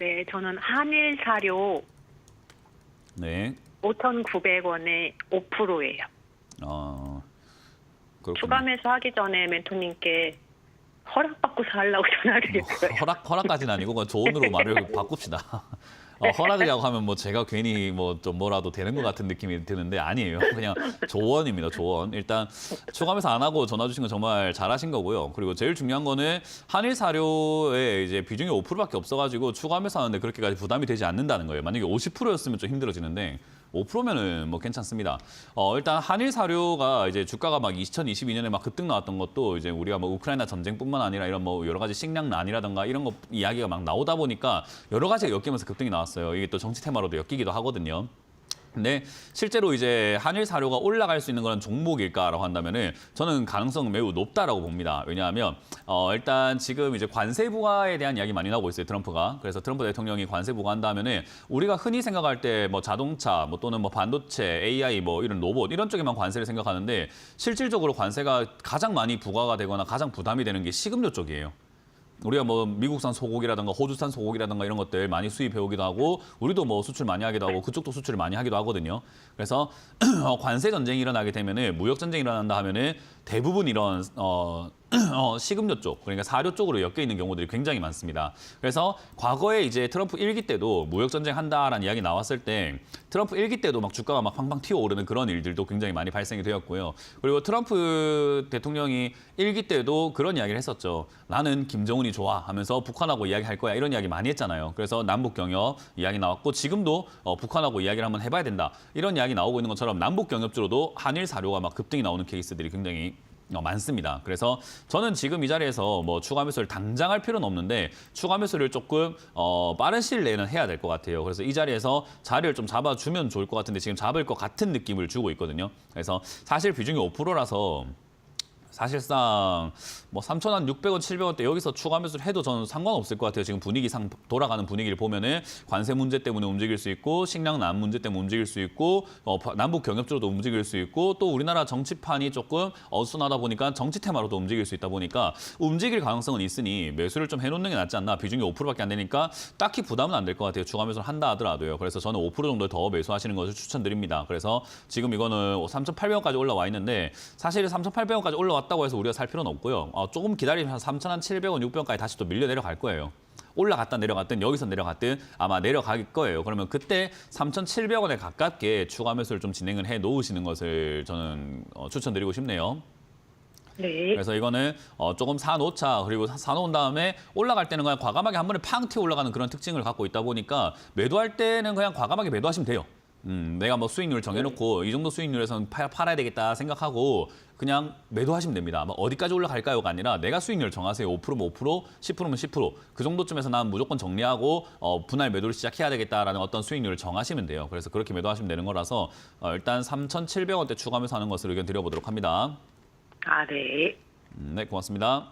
네, 저는 한일 사료 네. 5,900원에 5%예요. 그렇군요. 추가 매수하기 전에 멘토님께 허락받고 사려고 전화드렸어요. 허락까지는 아니고 그건 조언으로 말을 바꿉시다. 허락이라고 하면 뭐 제가 괜히 뭐 좀 뭐라도 되는 것 같은 느낌이 드는데 아니에요. 그냥 조언입니다. 조언. 일단 추가 매수 안 하고 전화 주신 건 정말 잘하신 거고요. 그리고 제일 중요한 거는 한일 사료에 이제 비중이 5%밖에 없어가지고 추가 매수하는데 그렇게까지 부담이 되지 않는다는 거예요. 만약에 50%였으면 좀 힘들어지는데 5%면은 뭐 괜찮습니다. 일단 한일 사료가 이제 주가가 막 2022년에 막 급등 나왔던 것도 이제 우리가 뭐 우크라이나 전쟁뿐만 아니라 이런 뭐 여러 가지 식량난이라든가 이런 거 이야기가 막 나오다 보니까 여러 가지가 엮이면서 급등이 나왔어요. 이게 또 정치 테마로도 엮이기도 하거든요. 근데 실제로 이제 한일 사료가 올라갈 수 있는 그런 종목일까라고 한다면은 저는 가능성 매우 높다라고 봅니다. 왜냐하면 일단 지금 이제 관세 부과에 대한 이야기 많이 나오고 있어요. 트럼프가. 그래서 트럼프 대통령이 관세 부과한다면은 우리가 흔히 생각할 때 뭐 자동차 뭐 또는 뭐 반도체, AI 뭐 이런 로봇 이런 쪽에만 관세를 생각하는데 실질적으로 관세가 가장 많이 부과가 되거나 가장 부담이 되는 게 식음료 쪽이에요. 우리가 뭐 미국산 소고기라든가 호주산 소고기라든가 이런 것들 많이 수입해 오기도 하고 우리도 뭐 수출 많이 하기도 하고 그쪽도 수출을 많이 하기도 하거든요. 그래서 관세 전쟁이 일어나게 되면은 무역 전쟁이 일어난다 하면은 대부분 이런 식음료 쪽, 그러니까 사료 쪽으로 엮여 있는 경우들이 굉장히 많습니다. 그래서 과거에 이제 트럼프 1기 때도 무역 전쟁 한다라는 이야기 나왔을 때 트럼프 1기 때도 막 주가가 막 팡팡 튀어오르는 그런 일들도 굉장히 많이 발생이 되었고요. 그리고 트럼프 대통령이 1기 때도 그런 이야기를 했었죠. 나는 김정은이 좋아 하면서 북한하고 이야기할 거야 이런 이야기 많이 했잖아요. 그래서 남북 경협 이야기 나왔고 지금도 북한하고 이야기를 한번 해봐야 된다 이런 이야기 나오고 있는 것처럼 남북 경협주로도 한일 사료가 막 급등이 나오는 케이스들이 굉장히 많습니다. 그래서 저는 지금 이 자리에서 뭐 추가 매수를 당장 할 필요는 없는데 추가 매수를 조금 빠른 시일 내에는 해야 될 것 같아요. 그래서 이 자리에서 자리를 좀 잡아주면 좋을 것 같은데 지금 잡을 것 같은 느낌을 주고 있거든요. 그래서 사실 비중이 5%라서 사실상 뭐 3,600원, 700원대 여기서 추가 매수를 해도 저는 상관없을 것 같아요. 지금 분위기상 돌아가는 분위기를 보면은 관세 문제 때문에 움직일 수 있고 식량난 문제 때문에 움직일 수 있고 남북 경협주로도 움직일 수 있고 또 우리나라 정치판이 조금 어수선하다 보니까 정치 테마로도 움직일 수 있다 보니까 움직일 가능성은 있으니 매수를 좀 해놓는 게 낫지 않나. 비중이 5%밖에 안 되니까 딱히 부담은 안 될 것 같아요. 추가 매수를 한다 하더라도요. 그래서 저는 5% 정도 더 매수하시는 것을 추천드립니다. 그래서 지금 이거는 3,800원까지 올라와 있는데 사실 3,800원까지 올라왔다고 해서 우리가 살 필요는 없고요. 조금 기다리면 3,700원, 600원까지 다시 또 밀려 내려갈 거예요. 올라갔다 내려갔든 여기서 내려갔든 아마 내려갈 거예요. 그러면 그때 3,700원에 가깝게 추가 매수를 좀 진행을 해 놓으시는 것을 저는 추천드리고 싶네요. 네. 그래서 이거는 조금 사놓자. 그리고 사놓은 다음에 올라갈 때는 그냥 과감하게 한 번에 팡 튀어 올라가는 그런 특징을 갖고 있다 보니까 매도할 때는 그냥 과감하게 매도하시면 돼요. 내가 뭐 수익률 정해놓고 이 정도 수익률에서는 팔아야 되겠다 생각하고 그냥 매도하시면 됩니다. 뭐 어디까지 올라갈까요가 아니라 내가 수익률 정하세요. 5%면 5%, 10%면 10%. 그 정도쯤에서 난 무조건 정리하고 분할 매도를 시작해야 되겠다라는 어떤 수익률을 정하시면 돼요. 그래서 그렇게 매도하시면 되는 거라서 일단 3,700원대 추가하면서 하는 것을 의견 드려보도록 합니다. 아, 네. 네, 고맙습니다.